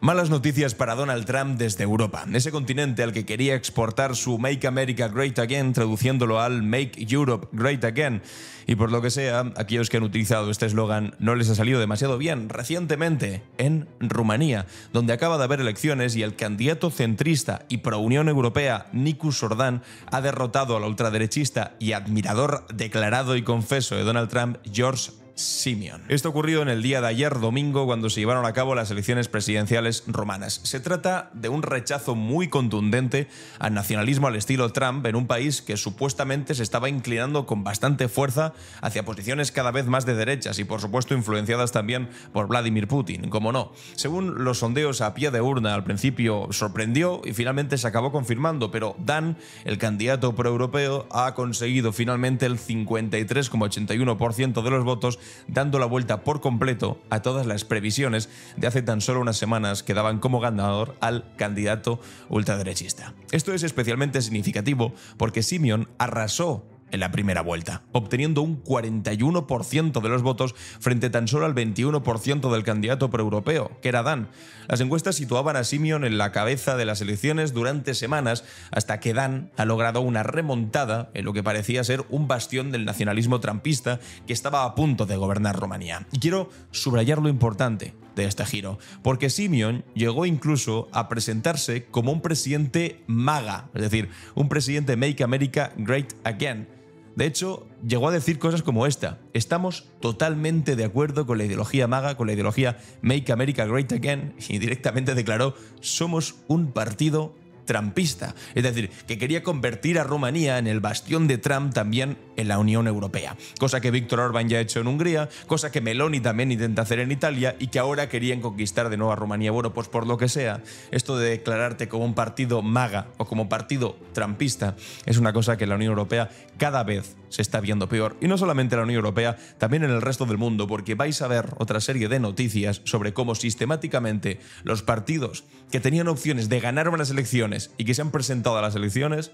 Malas noticias para Donald Trump desde Europa, ese continente al que quería exportar su Make America Great Again, traduciéndolo al Make Europe Great Again. Y por lo que sea, aquellos que han utilizado este eslogan no les ha salido demasiado bien. Recientemente, en Rumanía, donde acaba de haber elecciones y el candidato centrista y pro Unión Europea, Nicu Sordan, ha derrotado al ultraderechista y admirador declarado y confeso de Donald Trump, George Simeon. Esto ocurrió en el día de ayer, domingo, cuando se llevaron a cabo las elecciones presidenciales rumanas. Se trata de un rechazo muy contundente al nacionalismo al estilo Trump en un país que supuestamente se estaba inclinando con bastante fuerza hacia posiciones cada vez más de derechas y por supuesto influenciadas también por Vladimir Putin, como no. Según los sondeos a pie de urna, al principio sorprendió y finalmente se acabó confirmando, pero Dan, el candidato proeuropeo, ha conseguido finalmente el 53,81% de los votos, dando la vuelta por completo a todas las previsiones de hace tan solo unas semanas que daban como ganador al candidato ultraderechista. Esto es especialmente significativo porque Simeon arrasó en la primera vuelta, obteniendo un 41% de los votos frente tan solo al 21% del candidato proeuropeo, que era Dan. Las encuestas situaban a Simeon en la cabeza de las elecciones durante semanas, hasta que Dan ha logrado una remontada en lo que parecía ser un bastión del nacionalismo trumpista que estaba a punto de gobernar Rumanía. Y quiero subrayar lo importante de este giro, porque Simeon llegó incluso a presentarse como un presidente MAGA, es decir, un presidente Make America Great Again. De hecho, llegó a decir cosas como esta: estamos totalmente de acuerdo con la ideología MAGA, con la ideología Make America Great Again, y directamente declaró: somos un partido trumpista, es decir, que quería convertir a Rumanía en el bastión de Trump también en la Unión Europea, cosa que Viktor Orbán ya ha hecho en Hungría, cosa que Meloni también intenta hacer en Italia y que ahora querían conquistar de nuevo a Rumanía. Bueno, pues por lo que sea, esto de declararte como un partido MAGA o como partido trumpista es una cosa que en la Unión Europea cada vez se está viendo peor, y no solamente en la Unión Europea, también en el resto del mundo, porque vais a ver otra serie de noticias sobre cómo sistemáticamente los partidos que tenían opciones de ganar unas elecciones y que se han presentado a las elecciones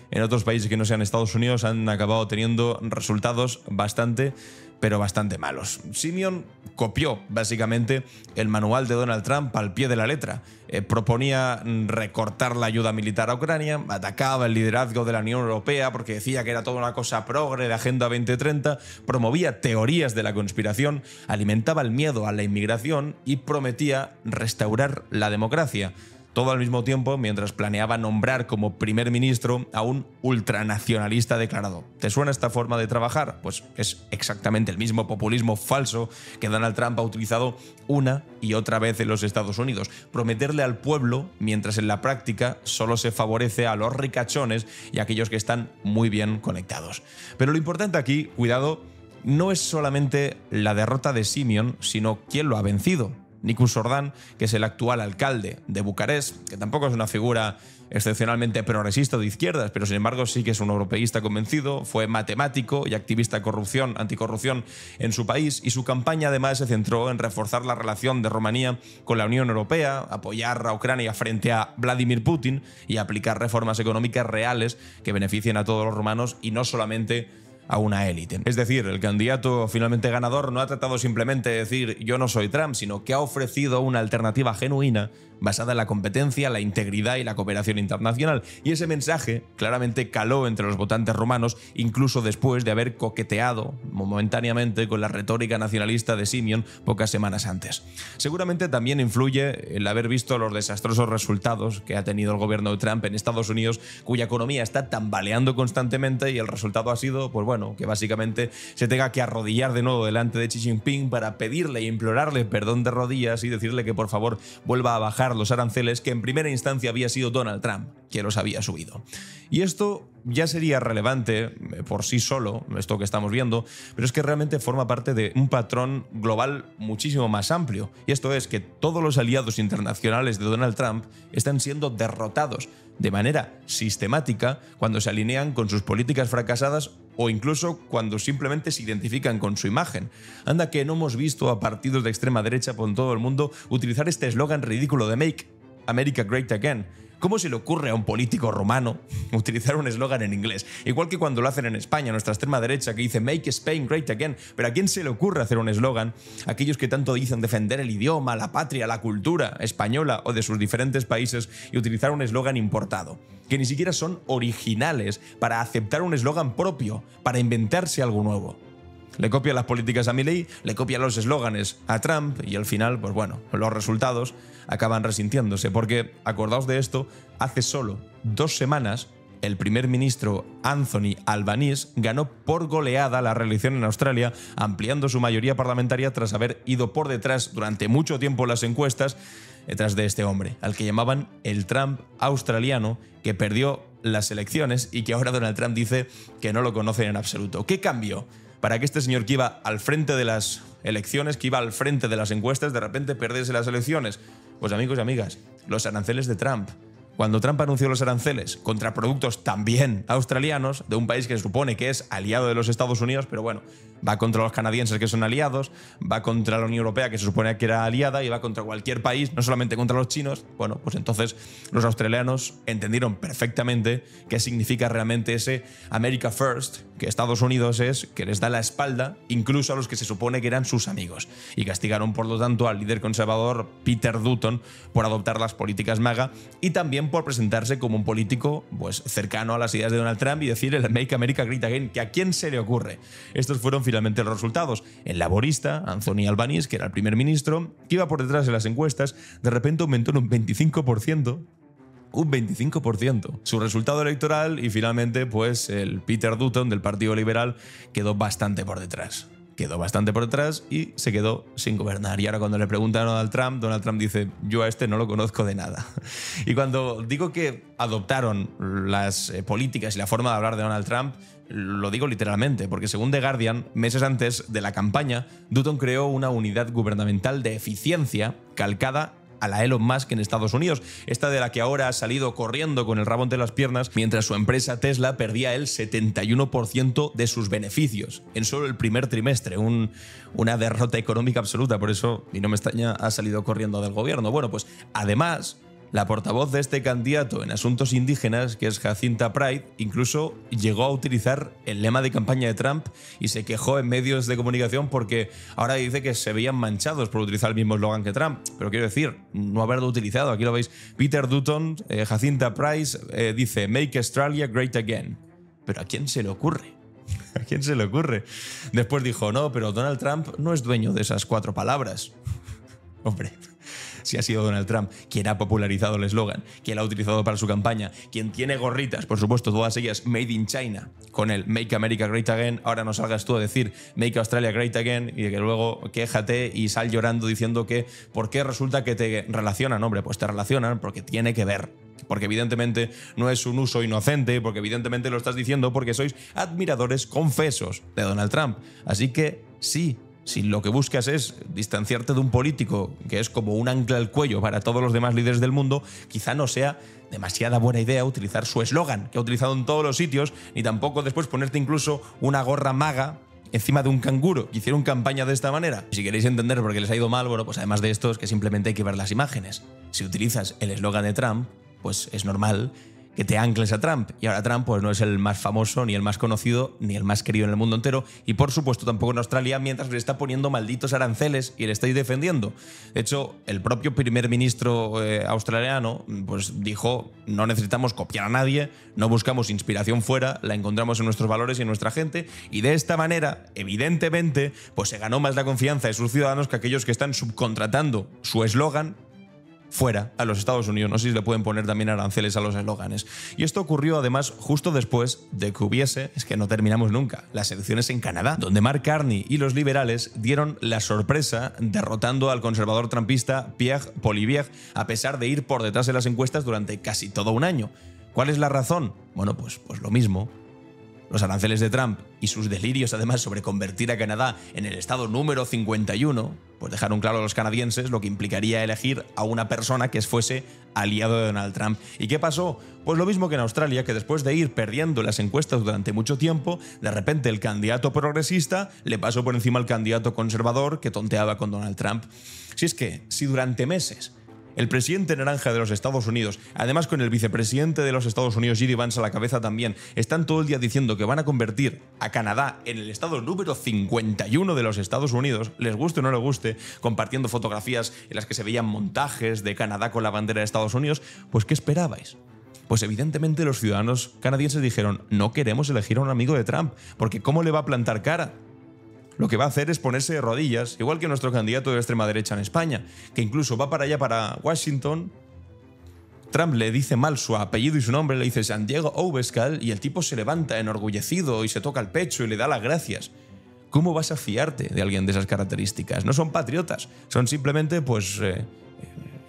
en otros países que no sean Estados Unidos han acabado teniendo resultados bastante malos. Simeon copió básicamente el manual de Donald Trump al pie de la letra. Proponía recortar la ayuda militar a Ucrania, atacaba el liderazgo de la Unión Europea porque decía que era toda una cosa progre de Agenda 2030, promovía teorías de la conspiración, alimentaba el miedo a la inmigración y prometía restaurar la democracia. Todo al mismo tiempo mientras planeaba nombrar como primer ministro a un ultranacionalista declarado. ¿Te suena esta forma de trabajar? Pues es exactamente el mismo populismo falso que Donald Trump ha utilizado una y otra vez en los Estados Unidos. Prometerle al pueblo, mientras en la práctica solo se favorece a los ricachones y a aquellos que están muy bien conectados. Pero lo importante aquí, cuidado, no es solamente la derrota de Simeon, sino quién lo ha vencido. Nicu Sordan, que es el actual alcalde de Bucarest, que tampoco es una figura excepcionalmente progresista o de izquierdas, pero sin embargo sí que es un europeísta convencido, fue matemático y activista anticorrupción en su país, y su campaña además se centró en reforzar la relación de Rumanía con la Unión Europea, apoyar a Ucrania frente a Vladimir Putin y aplicar reformas económicas reales que beneficien a todos los rumanos y no solamente a una élite. Es decir, el candidato finalmente ganador no ha tratado simplemente de decir yo no soy Trump, sino que ha ofrecido una alternativa genuina basada en la competencia, la integridad y la cooperación internacional. Y ese mensaje claramente caló entre los votantes rumanos, incluso después de haber coqueteado momentáneamente con la retórica nacionalista de Simeon pocas semanas antes. Seguramente también influye el haber visto los desastrosos resultados que ha tenido el gobierno de Trump en Estados Unidos, cuya economía está tambaleando constantemente, y el resultado ha sido, pues bueno, que básicamente se tenga que arrodillar de nuevo delante de Xi Jinping para pedirle e implorarle perdón de rodillas y decirle que por favor vuelva a bajar los aranceles que en primera instancia había sido Donald Trump quien los había subido. Y esto ya sería relevante por sí solo, esto que estamos viendo, pero es que realmente forma parte de un patrón global muchísimo más amplio, y esto es que todos los aliados internacionales de Donald Trump están siendo derrotados de manera sistemática cuando se alinean con sus políticas fracasadas o incluso cuando simplemente se identifican con su imagen. Anda que no hemos visto a partidos de extrema derecha por todo el mundo utilizar este eslogan ridículo de Make America Great Again. ¿Cómo se le ocurre a un político romano utilizar un eslogan en inglés? Igual que cuando lo hacen en España, nuestra extrema derecha, que dice Make Spain Great Again. Pero ¿a quién se le ocurre hacer un eslogan? Aquellos que tanto dicen defender el idioma, la patria, la cultura española o de sus diferentes países y utilizar un eslogan importado. Que ni siquiera son originales para aceptar un eslogan propio, para inventarse algo nuevo. Le copia las políticas a Milei, le copia los eslóganes a Trump y al final, pues bueno, los resultados acaban resintiéndose. Porque, acordaos de esto, hace solo 2 semanas el primer ministro Anthony Albanese ganó por goleada la reelección en Australia, ampliando su mayoría parlamentaria tras haber ido por detrás durante mucho tiempo en las encuestas detrás de este hombre, al que llamaban el Trump australiano, que perdió las elecciones y que ahora Donald Trump dice que no lo conoce en absoluto. ¿Qué cambió para que este señor que iba al frente de las elecciones, que iba al frente de las encuestas, de repente perdiese las elecciones? Pues amigos y amigas, los aranceles de Trump. Cuando Trump anunció los aranceles contra productos también australianos, de un país que se supone que es aliado de los Estados Unidos, pero bueno, va contra los canadienses que son aliados, va contra la Unión Europea que se supone que era aliada y va contra cualquier país, no solamente contra los chinos, bueno, pues entonces los australianos entendieron perfectamente qué significa realmente ese America First, que Estados Unidos es, que les da la espalda incluso a los que se supone que eran sus amigos, y castigaron por lo tanto al líder conservador Peter Dutton por adoptar las políticas MAGA y también por presentarse como un político pues cercano a las ideas de Donald Trump y decir el Make America Great Again, que a quién se le ocurre. Estos fueron finalmente los resultados. El laborista, Anthony Albanese, que era el primer ministro, que iba por detrás en las encuestas, de repente aumentó en un 25%. Un 25% su resultado electoral y finalmente pues el Peter Dutton del Partido Liberal quedó bastante por detrás. Quedó bastante por detrás y se quedó sin gobernar. Y ahora cuando le preguntan a Donald Trump dice, yo a este no lo conozco de nada. Y cuando digo que adoptaron las políticas y la forma de hablar de Donald Trump, lo digo literalmente, porque según The Guardian, meses antes de la campaña, Dutton creó una unidad gubernamental de eficiencia calcada a la Elon Musk en Estados Unidos, esta de la que ahora ha salido corriendo con el rabo entre las piernas, mientras su empresa Tesla perdía el 71% de sus beneficios en solo el primer trimestre, una derrota económica absoluta, por eso, y no me extraña, ha salido corriendo del gobierno. Bueno, pues además, la portavoz de este candidato en asuntos indígenas, que es Jacinta Pride, incluso llegó a utilizar el lema de campaña de Trump y se quejó en medios de comunicación porque ahora dice que se veían manchados por utilizar el mismo eslogan que Trump. Pero quiero decir, no haberlo utilizado. Aquí lo veis. Peter Dutton, Jacinta Pride, dice Make Australia Great Again. ¿Pero a quién se le ocurre? ¿A quién se le ocurre? Después dijo, no, pero Donald Trump no es dueño de esas 4 palabras. Hombre, si ha sido Donald Trump quien ha popularizado el eslogan, quien lo ha utilizado para su campaña, quien tiene gorritas, por supuesto, todas ellas Made in China, con el Make America Great Again, ahora no salgas tú a decir Make Australia Great Again y que luego quéjate y sal llorando diciendo que ¿por qué resulta que te relacionan? Hombre, pues te relacionan porque tiene que ver. Porque evidentemente no es un uso inocente, porque evidentemente lo estás diciendo porque sois admiradores confesos de Donald Trump. Así que sí, si lo que buscas es distanciarte de un político que es como un ancla al cuello para todos los demás líderes del mundo, quizá no sea demasiada buena idea utilizar su eslogan, que ha utilizado en todos los sitios, ni tampoco después ponerte incluso una gorra MAGA encima de un canguro, que hicieron campaña de esta manera. Si queréis entender por qué les ha ido mal, bueno, pues además de esto es que simplemente hay que ver las imágenes. Si utilizas el eslogan de Trump, pues es normal que te ancles a Trump. Y ahora Trump pues no es el más famoso, ni el más conocido, ni el más querido en el mundo entero, y por supuesto tampoco en Australia, mientras le está poniendo malditos aranceles y le estáis defendiendo. De hecho, el propio primer ministro australiano pues dijo, no necesitamos copiar a nadie, no buscamos inspiración fuera, la encontramos en nuestros valores y en nuestra gente, y de esta manera, evidentemente, pues se ganó más la confianza de sus ciudadanos que aquellos que están subcontratando su eslogan fuera, a los Estados Unidos. No sé si le pueden poner también aranceles a los eslóganes. Y esto ocurrió además justo después de que hubiese, es que no terminamos nunca, las elecciones en Canadá, donde Mark Carney y los liberales dieron la sorpresa derrotando al conservador trumpista Pierre Poilievre, a pesar de ir por detrás de las encuestas durante casi todo un año. ¿Cuál es la razón? Bueno, pues lo mismo. Los aranceles de Trump y sus delirios además sobre convertir a Canadá en el estado número 51, pues dejaron claro a los canadienses lo que implicaría elegir a una persona que fuese aliado de Donald Trump. ¿Y qué pasó? Pues lo mismo que en Australia, que después de ir perdiendo las encuestas durante mucho tiempo, de repente el candidato progresista le pasó por encima al candidato conservador que tonteaba con Donald Trump. Si es que, si durante meses El presidente naranja de los Estados Unidos, además con el vicepresidente de los Estados Unidos, J.D. Vance, a la cabeza también, están todo el día diciendo que van a convertir a Canadá en el estado número 51 de los Estados Unidos, les guste o no les guste, compartiendo fotografías en las que se veían montajes de Canadá con la bandera de Estados Unidos. Pues ¿qué esperabais? Pues evidentemente los ciudadanos canadienses dijeron: no queremos elegir a un amigo de Trump, porque ¿cómo le va a plantar cara? Lo que va a hacer es ponerse de rodillas, igual que nuestro candidato de extrema derecha en España, que incluso va para allá, para Washington. Trump le dice mal su apellido y su nombre, le dice Santiago Abascal, y el tipo se levanta enorgullecido y se toca el pecho y le da las gracias. ¿Cómo vas a fiarte de alguien de esas características? No son patriotas, son simplemente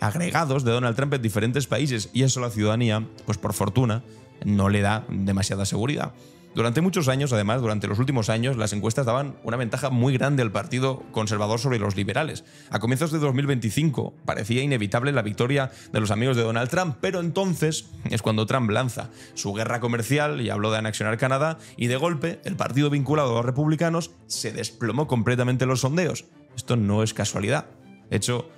agregados de Donald Trump en diferentes países, y eso la ciudadanía, pues por fortuna, no le da demasiada seguridad. Durante muchos años, además, durante los últimos años, las encuestas daban una ventaja muy grande al Partido Conservador sobre los liberales. A comienzos de 2025 parecía inevitable la victoria de los amigos de Donald Trump, pero entonces es cuando Trump lanza su guerra comercial y habló de anexionar Canadá, y de golpe el partido vinculado a los republicanos se desplomó completamente en los sondeos. Esto no es casualidad. De hecho,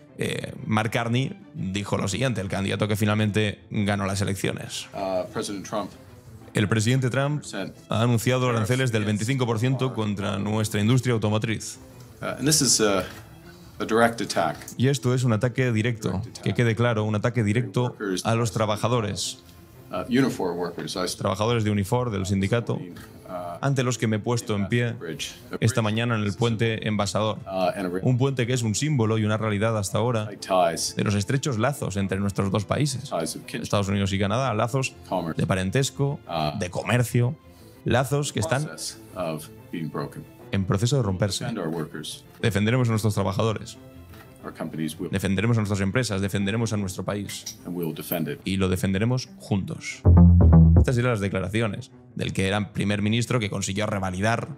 Mark Carney dijo lo siguiente, el candidato que finalmente ganó las elecciones. El presidente Trump ha anunciado aranceles del 25% contra nuestra industria automotriz. Y esto es un ataque directo, que quede claro, un ataque directo a los trabajadores. Trabajadores de Unifor, del sindicato, ante los que me he puesto en pie esta mañana en el puente Embajador. Un puente que es un símbolo y una realidad hasta ahora de los estrechos lazos entre nuestros dos países, Estados Unidos y Canadá, lazos de parentesco, de comercio, lazos que están en proceso de romperse. Defenderemos a nuestros trabajadores. Defenderemos a nuestras empresas, defenderemos a nuestro país. Y lo defenderemos juntos. Estas eran las declaraciones del que era primer ministro, que consiguió revalidar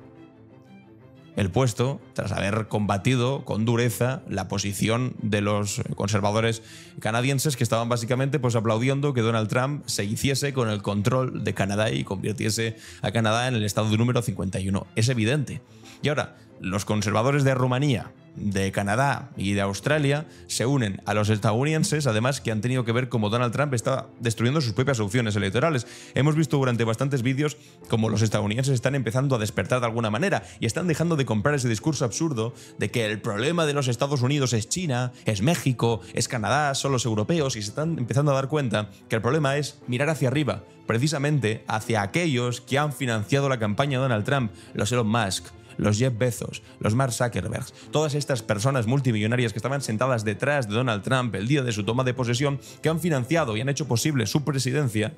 el puesto tras haber combatido con dureza la posición de los conservadores canadienses, que estaban básicamente aplaudiendo que Donald Trump se hiciese con el control de Canadá y convirtiese a Canadá en el estado número 51. Es evidente. Y ahora, los conservadores de Rumanía, de Canadá y de Australia se unen a los estadounidenses, además, que han tenido que ver cómo Donald Trump está destruyendo sus propias opciones electorales. Hemos visto durante bastantes vídeos cómo los estadounidenses están empezando a despertar de alguna manera y están dejando de comprar ese discurso absurdo de que el problema de los Estados Unidos es China, es México, es Canadá, son los europeos, y se están empezando a dar cuenta que el problema es mirar hacia arriba, precisamente hacia aquellos que han financiado la campaña de Donald Trump, los Elon Musk, los Jeff Bezos, los Mark Zuckerberg, todas estas personas multimillonarias que estaban sentadas detrás de Donald Trump el día de su toma de posesión, que han financiado y han hecho posible su presidencia,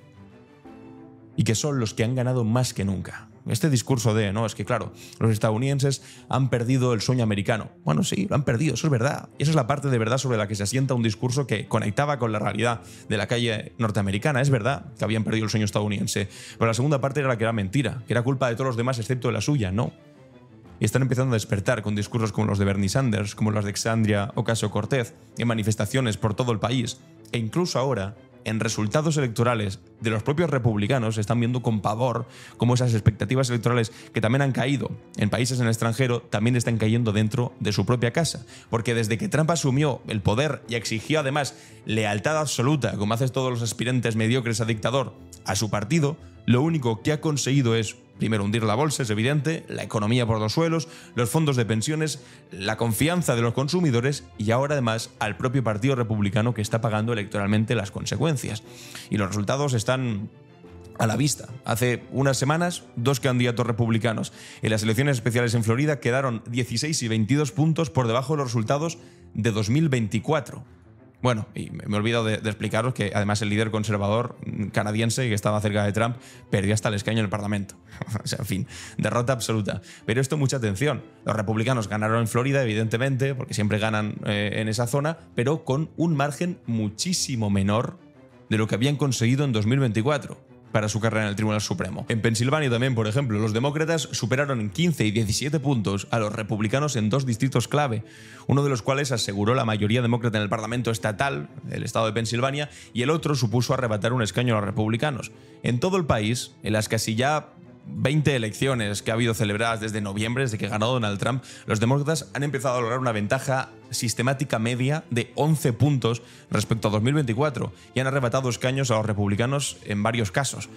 y que son los que han ganado más que nunca. Este discurso de, no, es que claro, los estadounidenses han perdido el sueño americano. Bueno, sí, lo han perdido, eso es verdad. Y esa es la parte de verdad sobre la que se asienta un discurso que conectaba con la realidad de la calle norteamericana. Es verdad que habían perdido el sueño estadounidense, pero la segunda parte era la que era mentira, que era culpa de todos los demás excepto de la suya. No. Y están empezando a despertar con discursos como los de Bernie Sanders, como los de Alexandria Ocasio-Cortez, en manifestaciones por todo el país. E incluso ahora, en resultados electorales de los propios republicanos, se están viendo con pavor cómo esas expectativas electorales que también han caído en países en el extranjero, también están cayendo dentro de su propia casa. Porque desde que Trump asumió el poder y exigió además lealtad absoluta, como hacen todos los aspirantes mediocres a dictador, a su partido, lo único que ha conseguido es, primero, hundir la bolsa, es evidente, la economía por los suelos, los fondos de pensiones, la confianza de los consumidores y ahora además al propio Partido Republicano, que está pagando electoralmente las consecuencias. Y los resultados están a la vista. Hace unas semanas, dos candidatos republicanos en las elecciones especiales en Florida quedaron 16 y 22 puntos por debajo de los resultados de 2024. Bueno, y me he olvidado de explicaros que además el líder conservador canadiense que estaba cerca de Trump perdió hasta el escaño en el Parlamento. O sea, en fin, derrota absoluta. Pero esto, mucha atención. Los republicanos ganaron en Florida, evidentemente, porque siempre ganan en esa zona, pero con un margen muchísimo menor de lo que habían conseguido en 2024. Para su carrera en el Tribunal Supremo. En Pensilvania también, por ejemplo, los demócratas superaron en 15 y 17 puntos a los republicanos en dos distritos clave, uno de los cuales aseguró la mayoría demócrata en el Parlamento estatal, el estado de Pensilvania, y el otro supuso arrebatar un escaño a los republicanos. En todo el país, en las casi ya 20 elecciones que ha habido celebradas desde noviembre, desde que ganó Donald Trump, los demócratas han empezado a lograr una ventaja sistemática media de 11 puntos respecto a 2024 y han arrebatado escaños a los republicanos en varios casos.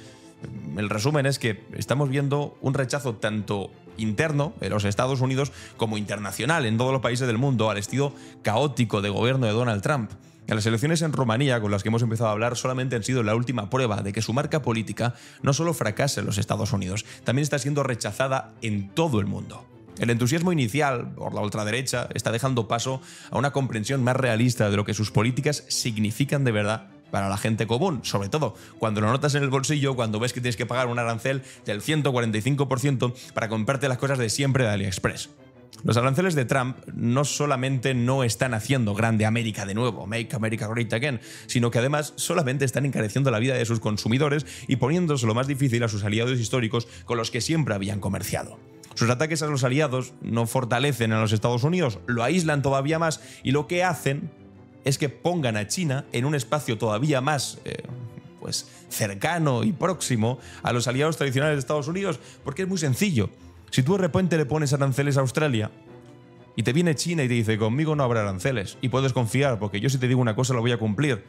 El resumen es que estamos viendo un rechazo tanto interno en los Estados Unidos como internacional en todos los países del mundo al estilo caótico de gobierno de Donald Trump. Las elecciones en Rumanía, con las que hemos empezado a hablar, solamente han sido la última prueba de que su marca política no solo fracasa en los Estados Unidos, también está siendo rechazada en todo el mundo. El entusiasmo inicial por la ultraderecha está dejando paso a una comprensión más realista de lo que sus políticas significan de verdad para la gente común, sobre todo cuando lo notas en el bolsillo, cuando ves que tienes que pagar un arancel del 145% para comprarte las cosas de siempre de AliExpress. Los aranceles de Trump no solamente no están haciendo grande América de nuevo, Make America Great Again, sino que además solamente están encareciendo la vida de sus consumidores y poniéndose lo más difícil a sus aliados históricos con los que siempre habían comerciado. Sus ataques a los aliados no fortalecen a los Estados Unidos, lo aíslan todavía más y lo que hacen es que pongan a China en un espacio todavía más cercano y próximo a los aliados tradicionales de Estados Unidos, porque es muy sencillo. Si tú de repente le pones aranceles a Australia y te viene China y te dice conmigo no habrá aranceles y puedes confiar porque yo si te digo una cosa lo voy a cumplir,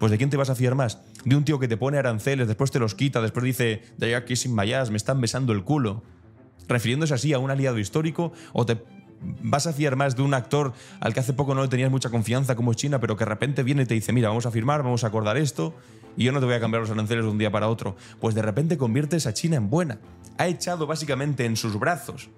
pues ¿de quién te vas a fiar más? ¿De un tío que te pone aranceles, después te los quita, después dice they are kissing my ass, me están besando el culo, refiriéndose así a un aliado histórico? ¿O te vas a fiar más de un actor al que hace poco no le tenías mucha confianza como China, pero que de repente viene y te dice mira, vamos a firmar, vamos a acordar esto y yo no te voy a cambiar los aranceles de un día para otro? Pues de repente conviertes a China en buena. Ha echado básicamente en sus brazos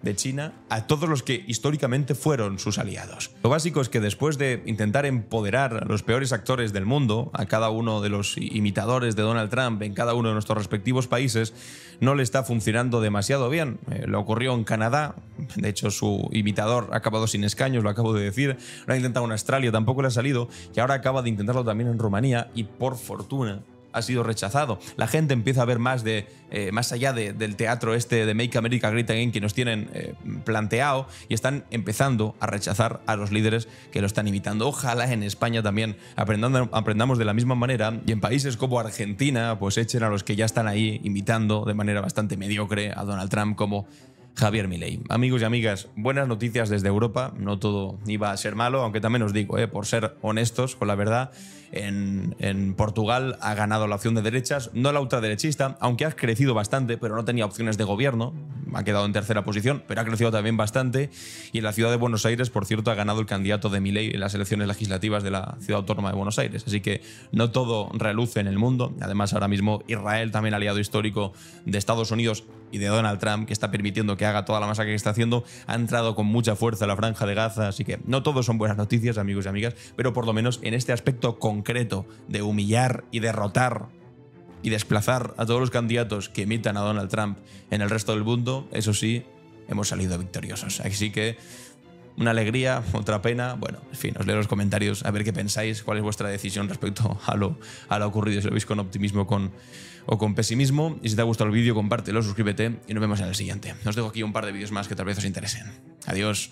de China a todos los que históricamente fueron sus aliados. Lo básico es que después de intentar empoderar a los peores actores del mundo, a cada uno de los imitadores de Donald Trump en cada uno de nuestros respectivos países, no le está funcionando demasiado bien. Lo ocurrió en Canadá, de hecho su imitador ha acabado sin escaños, lo acabo de decir, lo ha intentado en Australia, tampoco le ha salido, y ahora acaba de intentarlo también en Rumanía y por fortuna ha sido rechazado. La gente empieza a ver más allá del teatro este de Make America Great Again que nos tienen planteado y están empezando a rechazar a los líderes que lo están imitando. Ojalá en España también aprendamos de la misma manera y en países como Argentina pues echen a los que ya están ahí imitando de manera bastante mediocre a Donald Trump como Javier Milei. Amigos y amigas, buenas noticias desde Europa, no todo iba a ser malo, aunque también os digo, por ser honestos con la verdad, en Portugal ha ganado la opción de derechas, no la ultraderechista, aunque ha crecido bastante, pero no tenía opciones de gobierno, ha quedado en tercera posición, pero ha crecido también bastante, y en la ciudad de Buenos Aires, por cierto, ha ganado el candidato de Milei en las elecciones legislativas de la ciudad autónoma de Buenos Aires, así que no todo reluce en el mundo. Además, ahora mismo Israel, también aliado histórico de Estados Unidos y de Donald Trump, que está permitiendo que haga toda la masacre que está haciendo, ha entrado con mucha fuerza a la Franja de Gaza, así que no todos son buenas noticias, amigos y amigas, pero por lo menos en este aspecto concreto de humillar y derrotar y desplazar a todos los candidatos que imitan a Donald Trump en el resto del mundo, eso sí, hemos salido victoriosos. Así que una alegría, otra pena, bueno, en fin, os leo los comentarios a ver qué pensáis, cuál es vuestra decisión respecto a lo ocurrido, si lo veis con optimismo o con pesimismo. Y si te ha gustado el vídeo, compártelo, suscríbete y nos vemos en el siguiente. Os dejo aquí un par de vídeos más que tal vez os interesen. Adiós.